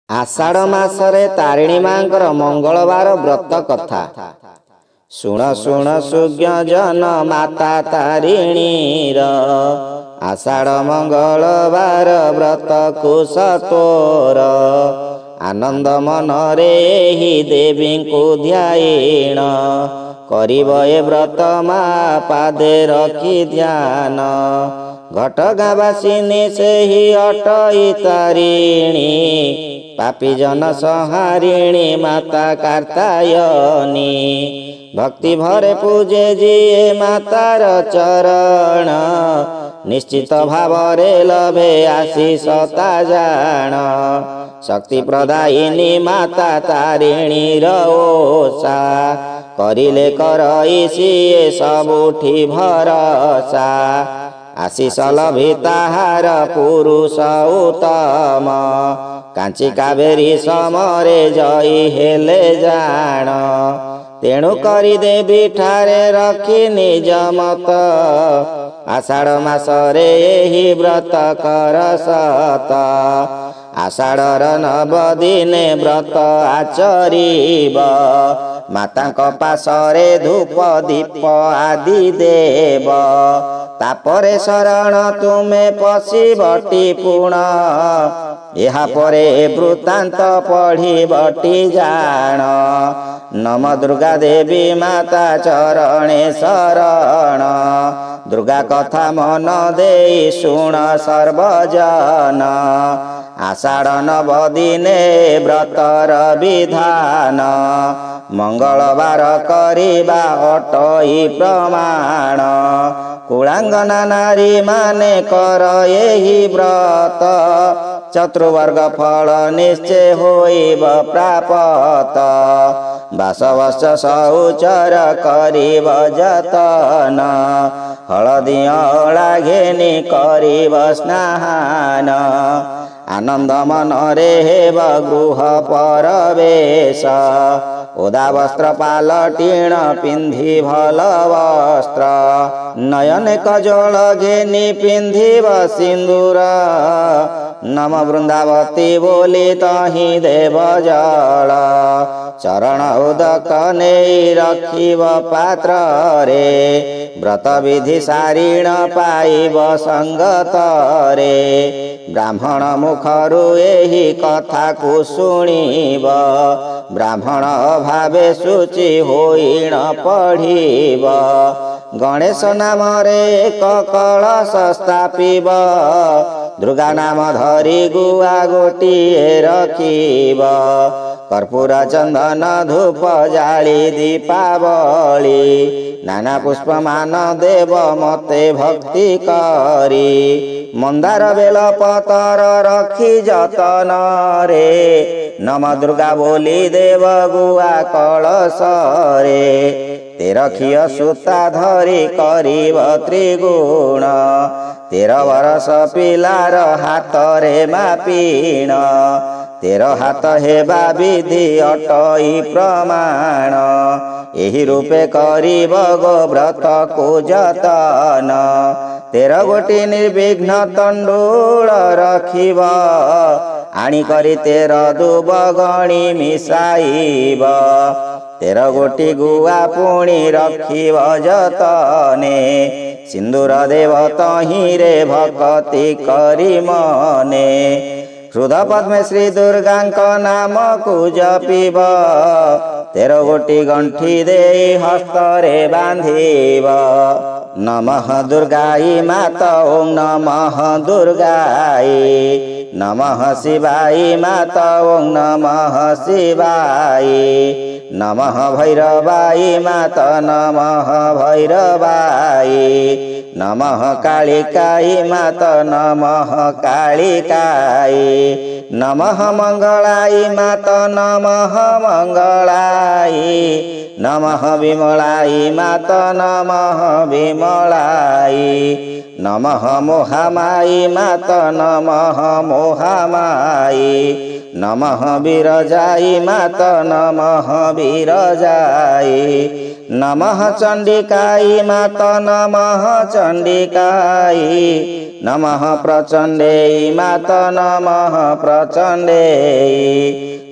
आषाढ़ मासरे तारिणी मांकर मंगलवार व्रत कथा। शुण शुण सुज्ञ जन माता तारिणीर आषाढ़ मंगलवार व्रत कुशतोर। आनंद मनरे ही देवी को ध्यान करिब ए व्रत मा पादे रखी ध्यान। घटगाँवासिनी से ही अटई तारिणी पापी जन संहारिणी माता कार्तायनी। भक्ति भरे पूजे जिए मातार चरण निश्चित भावरे लभे आशीष ता जान। शक्ति प्रदायिनी माता तारिणी ओषा करिले करई सिए सबुठी भरसा। आशीष लभि ताहार पुरुष उत्तम कांची कावेरी समरे जई हेले जान। तेणु करी देवी ठारे रखी निज मत आषाढ़ मासरे एही व्रत कर सत। आषाढ़र नव दिने व्रत आचरिब मातांक पासरे धूप दीप आदि देव। तापरे शरण तुमे पशिबटी पुण एहा परे वृत्तांत पढ़िबटी जान। नम दुर्गा देवी माता चरणे शरण दुर्गा कथा मन देई शुण सर्वजन। आषाढ़ नव दिने व्रतर विधान मंगलवार करिबा अटई प्रमाण। कुलांगना नारी माने कर एही व्रत चतुर्वर्ग फल निश्चय होइब प्राप्त। 12 वर्ष शौचर करिब जतन हलदी अला घेनी करिब स्नान। आनंद मनरे हेब गृह परवेश ओदा वस्त्र पालटीण पिंधि भल वस्त्र। नयन कजल घेनी पिंधिब सिंदूर नम वृंदावती बोली तही देव जल। चरण उदक नेई रखिब पात्र रे व्रत विधि सारिण पाइब संगत रे। ब्राह्मण मुखरु एही कथा को शुणिब ब्राह्मण अभावे शुचि होइण पढ़िब। गणेश नाम रे एक कलश स्थापिब दुर्गा नाम धरी गुआ गोटिए रखिब। कर्पूर चंदन धूप जाली दीपावली नाना पुष्प मान देव मते भक्ति करी। मंदार बेल पतर रखी जतन रे नम दुर्गा बोली देव गुआ कलश रे। तेरखिय सूता धरी करिब त्रिगुण 13 वर्ष पिलार हाथ रे मापिण। 13 हाथ हेबा विधि अटई प्रमाण एही रूपे करिब गो व्रत को जतन। 13 गोटी निर्विघ्न तंडुल रखिब आनी करी 13 दुब गणी मिसाइब। 13 गोटी गुआ पुणी रखिब जतने सिंदूर देव तही रे भक्ति करी मने। हृद पद्मे श्री दुर्गांक नाम को जपिब 13 गोटी गंठी देई हस्तरे बांधिब। नमः दुर्गाई माता ओं नमः दुर्गाई नमः शिवाई माता ओं नमः शिवाई नमः भैरवाई माता नमः भैरवाई नमः कालिकाई माता नमः कालिकाई नमः मंगलाई माता नमः मंगलाई नमः विमलाई माता नमः विमलाई नमः मोहामाई माता नमः मोहामाई नमः विरजाई माता नमः विरजाई नमः चंडिकाई माता नमः चंडिकाई नमः प्रचंडे माता नमः प्रचंडे।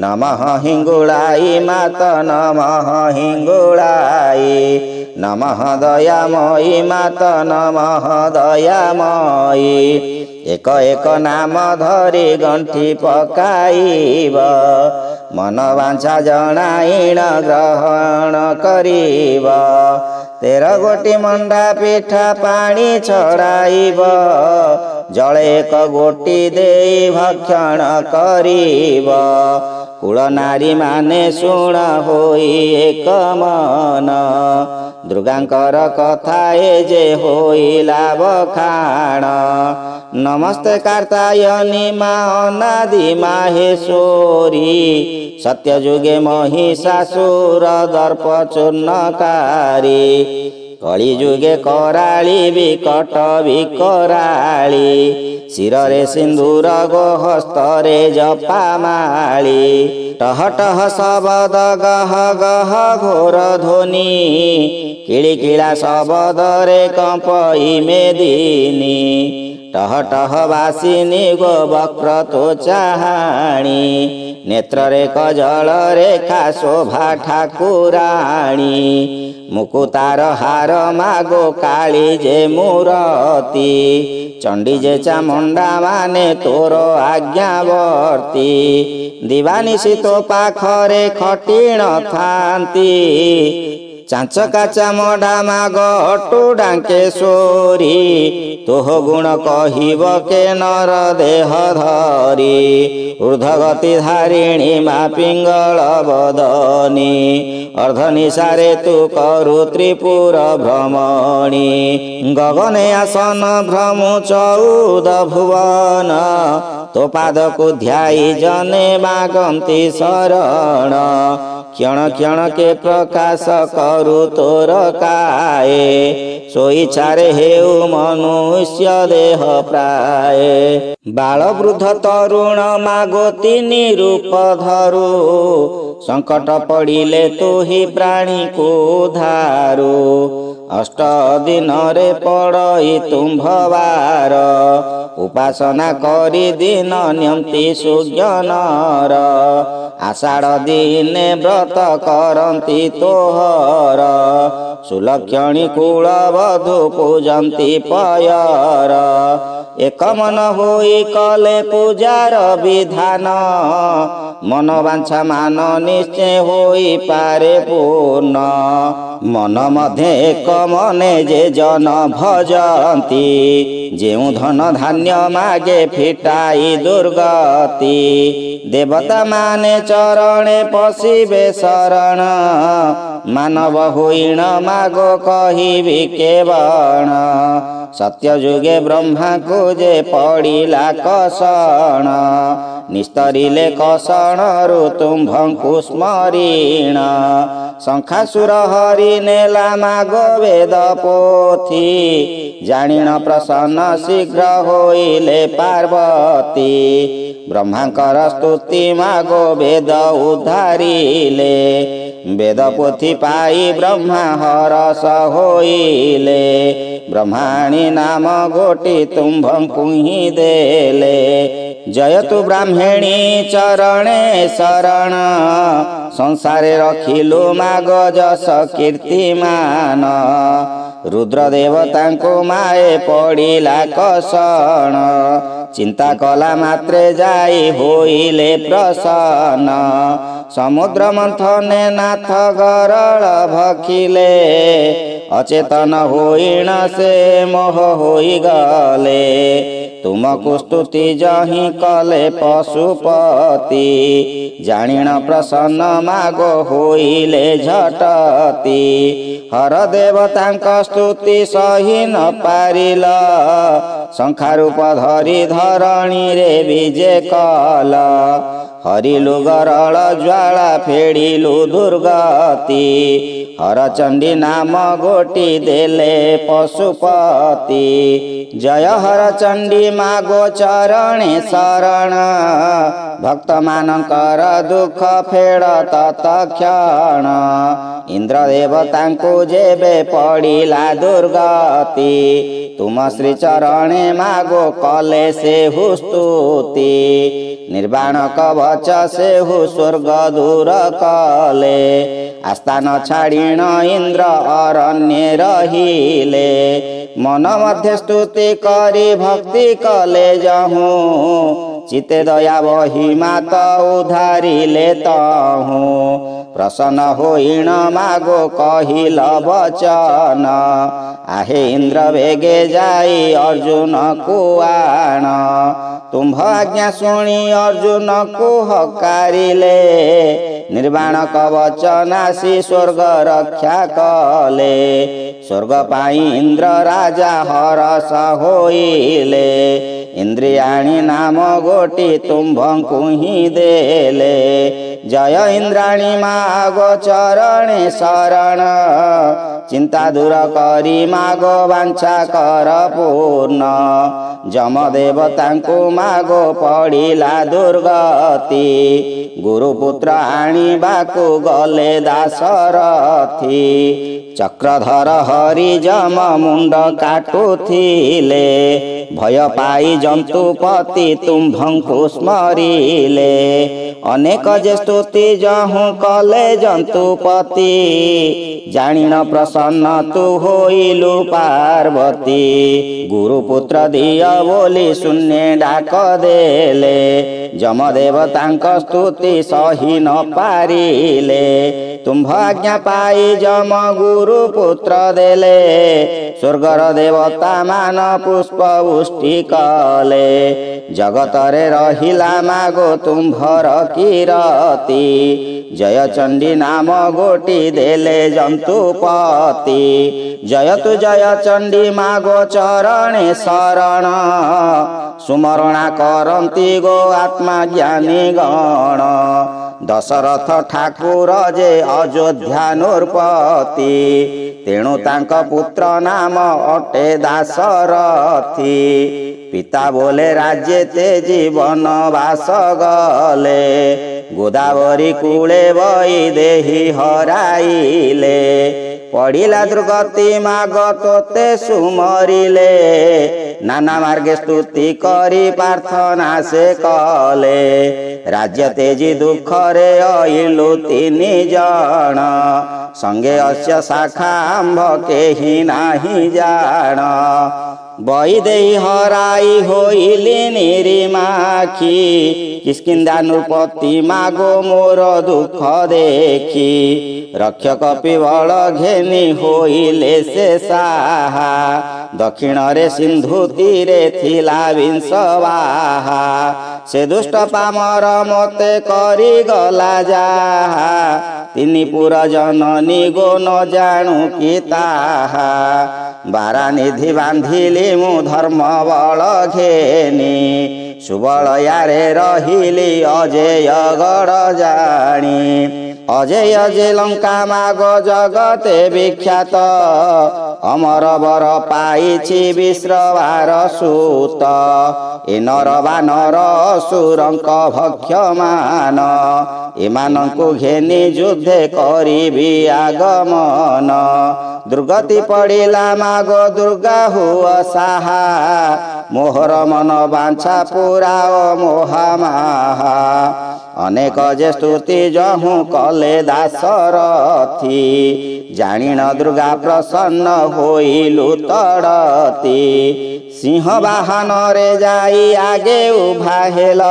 नमः हिंगुलाई मात नमः हिंगुलाई नमः दयामयी मात नमः दयामयी एक एक नाम धरी गंठी पकाइब मन वांछा जनाइण ग्रहण करिब 13 गोटी मंडा पिठा पानी छड़ाइब जल एक गोटी दे भक्षण करिब कुल नारी माने शुण होई एक मन दुर्गांकर कथा ए जे होइला बखाण नमस्ते कार्तायनी मा अनादि माहेश्वरी सत्ययुगे महिषासुर दर्प चूर्णकारी कली जुगे कराली विकट विकराली शिरे सिंदूर गो हस्तरे जपामाली टह टह शबद गह गह घोर ध्वनि किलिकिला शबद रे कंपई मेदिनी टह टह वासिनी गो वक्र तो चाहाणी नेत्र रे कजल रेखा शोभा ठाकुराणी मुकुतार हार मागो काली जे मूरती चंडी जे चामुंडा माने तोर आज्ञावर्ती दिवानिशी तो पाखरे खटिण थांती चांच काचा मडा माग अटू डांकेश्वरी तोह गुण कहिब के नर देह धरी ऊर्ध्वगति धारिणी मा पिंगल बदनी अर्धनिशारे तू करु त्रिपुर भ्रमणी गगने आसन भ्रमु 14 भुवन तो पाद को ध्याई जने मागंती शरण क्षण क्षण के प्रकाश करु तोर काए सोई छारे हेउ मनुष्य देह प्राय बाल वृद्ध तरुण मागो तिनि रूप धरु संकट पड़िले तू ही प्राणी को धारू अष्ट दिन रे पड़ई तुम्भवार उपासना करी दिन नियंती सुज्ञनर आषाढ़ दिने व्रत करती तोहर सुलक्षणी कुलवधू पूजंती पयर एक मन होई कले पूजार विधान मन वांछा मान निश्चय होई पारे पूर्ण मन मध्य एक मने जे जन भजंती जेउ धन धान्य मागे फिटाई दुर्गति देवता माने चरणे पशिबे शरण मानव होइण मागो कहिबी केवण सत्ययुगे ब्रह्मा को जे पड़िला कषण निस्तरिले कषण रु तुम्भंकु स्मरीण शंखासुर हरि नेला मागो वेद पोथी जानिण प्रसन्न शीघ्र होइले पार्वती ब्रह्मांकर स्तुति मागो वेद उद्धारिले वेद पोथी पाई ब्रह्मा हरस होइले ब्रह्माणी नाम गोटी तुम्भंकु ही देले जयतु ब्राह्मणी चरणे शरण संसारे रखिलु माग जस कीर्तिमान रुद्र देवता को माए पड़िला कषण चिंता कला मात्रे जाई होइले प्रसन्न समुद्र मंथने नाथ गरल भखिले अचेतन होइण से मोह होई गले तुमको स्तुति जहि कले पशुपति जानिण प्रसन्न मागो होइले झटती हर देवतांक स्तुति सही न पारिल शंखारूप धरी धरणी रे विजे कल हरिलु गरल ज्वाला फेडिलु दुर्गति हरचंडी नाम गोटी देले पशुपति जय हरचंडी मागो चरणे शरण भक्त मानकर दुख फेड़ तत्क्षण इंद्र देवतांकु जेबे पड़िला दुर्गति तुम श्री चरणे मागो कले से हुस्तुति निर्वाण कवच सेहु स्वर्ग दूर कले आस्थान छाड़ीण इंद्र अरण्ये रहिले मन मध्य स्तुति करी भक्ति कले जहूँ चिते दया बही मात उधारिले तहूँ प्रसन्न होइण मागो कहिल वचन आहे इंद्र वेगे जाई अर्जुन को आण तुम्भ आज्ञा शुणी अर्जुन को हकारिले निर्वाण कवच नासी स्वर्ग रक्षा कले स्वर्ग पाई इंद्र राजा हरस होइले इंद्रियाणी नाम गोटी तुम्भंकु ही देले जय इंद्राणी मागो चरणे शरण चिंता दूर करी मागो वांछा कर पूर्ण जमदेवतांकु मागो पड़िला दुर्गति गुरुपुत्र आनिबाकु गले दाशरथी चक्रधर हरि जम मुंड काटुथिले भय पाई जंतुपति तुम्भंकु स्मरिले अनेक जे स्तुति जहूँ कले जंतुपति जानिन प्रसन्न तु होइलु पार्वती गुरुपुत्र दिय बोली शून्य डाक देले जमदेवतांक स्तुति सही न पारिले तुम्भ आज्ञा पाई जम गुरुपुत्र देले स्वर्गर देवता मान पुष्प उष्टि कले जगतरे रहिला मागो तुम्भर कीरति जय चंडी नाम गोटी देले जंतुपति जयतु जय चंडी मागो चरणे शरण सुमरणा करंती गो आत्मा ज्ञानी गण दशरथ ठाकुर जे अयोध्या नृपति तेणु तांक पुत्र नाम अटे दाशरथी पिता बोले राज्य ते जीवन वास गले गोदावरी कूले बई देही हराइले पड़िला दुर्गति माग तोते सुमरिले नाना मार्गे स्तुति करी प्रार्थना से कले राज्य तेजी दुख रे अइलु तिनि जण संगे अस्य शाखा आंभ केहि नाही जाण बई देई हराई होइली निरिमाखी किष्किंधा नृपति मागो मोर दुख देखी रक्षक पिबल घेनी होइले से साहा दक्षिण रे सिंधु तीरे थिला विंशवाहा से दुष्ट पामर मते करी गला जाहा तिनि पुर जननी गो न जाणु कि ताहा बारा निधि बांधिली मु धर्म बल घेनी सुबल यारे रहिली अजेय गढ़ जानी अजेय जे लंका माग जगते विख्यात अमर बर पाइछि विश्रवार सूत ए नर बानर असुरंक भक्ष्यमान एमानंकु घेनी युद्धे करिबि आगमन दुर्गति पड़िला मागो दुर्गा हुआ साहा मोहर मन बांछा पुराओ मोहामाहा अनेक जे स्तुति जहूँ कले दाशरथी जानिन दुर्गा प्रसन्न होइलु तड़ती सिंह वाहन रे जाई आगे उभा हेल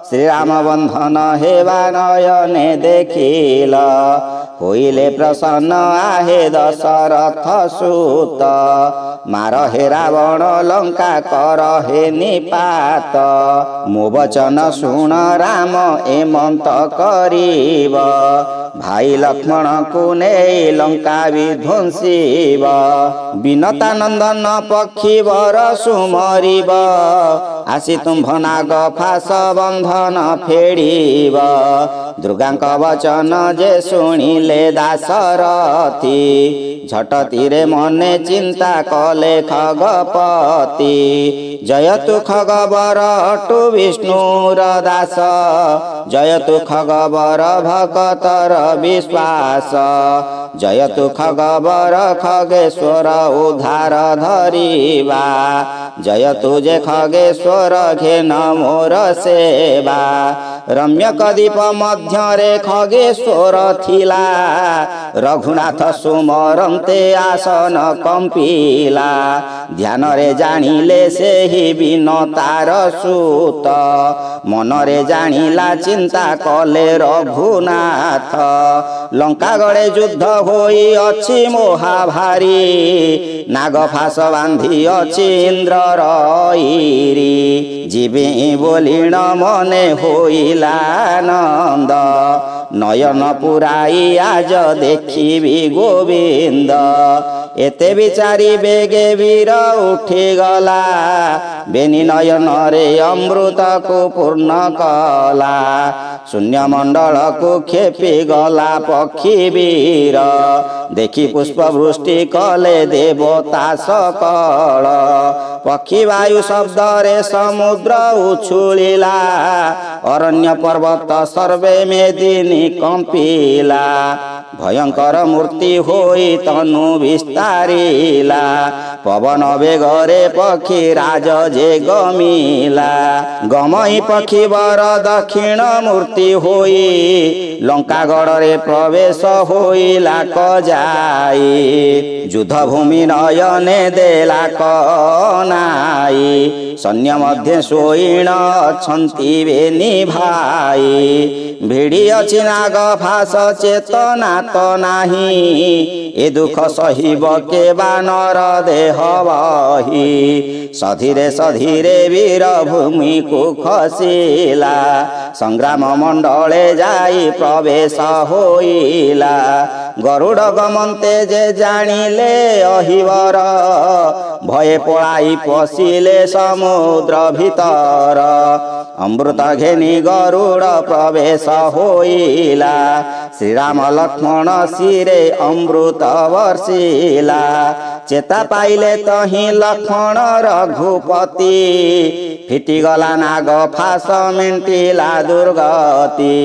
श्री राम बंधन हेवा नयने देखिल होइले प्रसन्न आहे दशरथ सूत मार हे रावण लंका कर हे निपात मो वचन सुन राम एमंत करीब भाई लक्ष्मण को ने लंका विध्वंसीब विनता नंदन पक्षी वर सुमरीब आसी तुम्भ नाग फास बंधन फेड़ीब दुर्गांक वचन जे शुणिले दाशरथी झटतीरे मने चिंता कले खगपति जयतु खगबर अटु विष्णुर दास जयतु खगबर भगतर विश्वास जयतु खगबर खगेश्वर उद्धार धरिबा जय तुजे खगेश्वर घेन मोर सेवा। रम्य कदीप मध्यरे खगेश्वर थिला, रघुनाथ सुमरन्ते आसन कंपिला। ध्यान रे जानिले सेहि विनतार सूत, मनरे जानिला चिंता कले रघुनाथ। लंका गड़े युद्ध होई अछि महाभारी, नाग फास बांधी अछि इंद्रर ईरी। जीवी बोलिण मने होइला नंद, नयन पुराई आज देखिबी गोविंद। एते विचारी बेगे वीर उठी गला, बेनी नयन रे अमृत को पूर्ण कला। शून्य मंडल को खेपी गला पक्षी वीर, देखी पुष्प वृष्टि कले देवता सकल। पक्षी वायु शब्द रे समुद्र उछुलिला, अरण्य पर्वत सर्वे मेदिनी कंपिला। भयंकर मूर्ति होई तनु विस्तारिला, पवन बेगरे पक्षी राज जे गमिला। गमई पक्षी वर दक्षिण मूर्ति होई, लंका गड़े प्रवेश होइला कजाई। युद्ध भूमि नयने देला कनाई, सैन्य मध्य शोइण अछंती बेनी भाई। भिड़ी अछि नाग फास चेतना तो नाही, ए दुख सहिब के बानर देह बही। सधीरे सधीरे वीर भूमि को खसिला, संग्राम मंडले जाई प्रवेश होइला। गरुड़ गमन्ते जे जानिले अहिवर, भये पलाई पशिले समुद्र भीतर। अमृत घेनी गरुड़ प्रवेश होइला, श्रीराम लक्ष्मण शिरे अमृत वर्षिला। चेता पाइले तही लक्ष्मण रघुपति, फिटिगला नाग फास मेंटिला दुर्गति।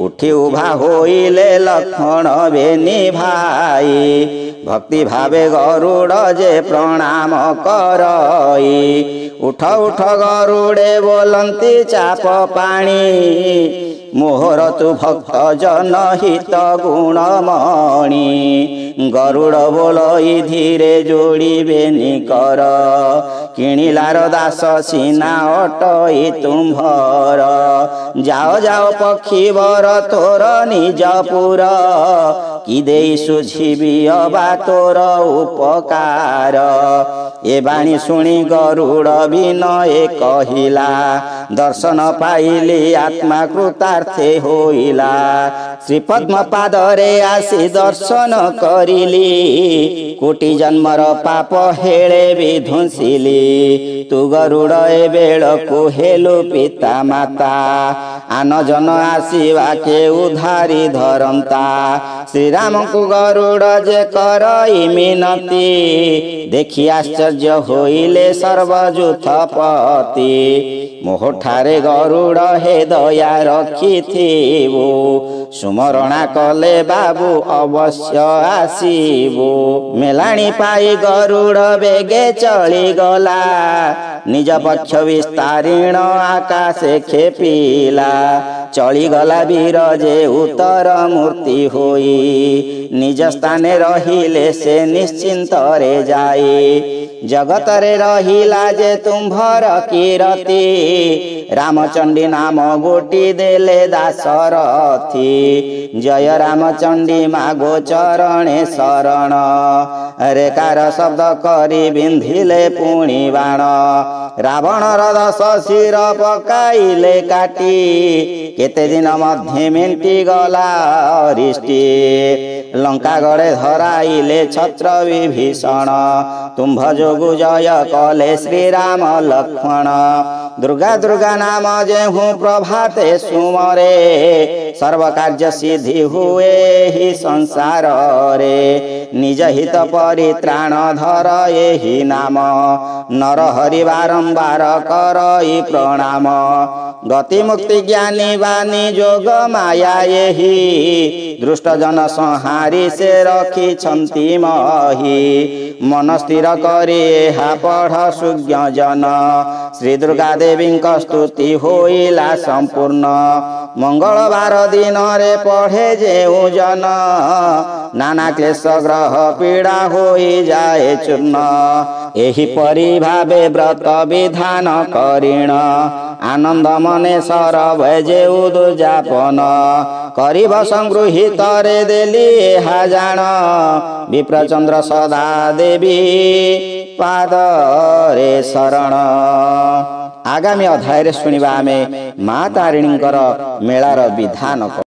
उठी उभा होइले लक्ष्मण बेनी भाई, भक्ति भावे गरुड़ जे प्रणाम करई। उठ उठ गरुड़े बोलंती चाप पाणी, मोहर तु भक्त जन हित गुणमणि। गरुड़ बोलई धीरे जोड़ी बेनी कर, किणिलार दास सीना अटई तुम्भर। जाओ जाओ पक्षी वर तोर निज पुर, कि देई सुझिबी अबा तोर उपकार। ए बाणी शुणी गरुड़ विनय कहिला, दर्शन पाइली आत्मा कृतार्थे होइला। श्रीपद्म पादरे आसी दर्शन करिली, कोटि जन्मर पाप हेले विध्वंसिली। तु गरुड़ ए बेळकु हेलु पिता माता, आन जन आसीवा के उधारी धरंता। श्रीराम को गरुड़ जे करई मिनती, देखि आश्चर्य होइले सर्वजूथपति। मोहठारे गरुड़ हे दया रखिथिबो, सुमरणा कले बाबू अवश्य आसीबो। मेलाणी पाई गरुड़ बेगे चली गला, निज पक्ष विस्तारीण आकाशे खेपिला। चली गला वीर जे उत्तर मूर्ति होई, निज स्थाने रहिले से निश्चिंत रे जाई। जगत रे रहिला जे तुम्भर कीरति, रामचंडी नाम गोटी देले दासरथी। जय रामचंडी मागो चरणे शरण, रेकार शब्द करी बिंधिले पुणी बाण। रावण दश शिर पकाइले काटी, केते दिन मध्य मेंटी गला अरिष्टि। लंका गड़े धराइले छत्र विभीषण, तुम्भ जोगु जय कले श्रीराम लक्ष्मण। दुर्गा दुर्गा नाम जेहू प्रभाते सुमरे, सर्व कार्य सिद्धि हुए ही संसार रे। निज हित परित्राण धर एहि नाम, नर हरि बारंबार करई प्रणाम। गति मुक्ति ज्ञानी वाणी जोग माया एहि, दृष्ट जन संहारी से रखिछन्ति मही मन स्थिर करी एहा पढ़ सुज्ञ जन श्री दुर्गा देवी स्तुति होइला संपूर्ण मंगलवार दिन रे पढ़े जेउ जन नाना क्लेश ग्रह पीड़ा होई जाए चूर्ण एही परि भावे व्रत विधान करिण आनंद मने सरव जेउ दुर्जापन करिब संगृहित रे देली एहा जान विप्रचंद्र सदा देवी पाद रे शरण। आगामी अध्याय रे सुनिबा आमे माँ तारिणींकर मेलार विधान।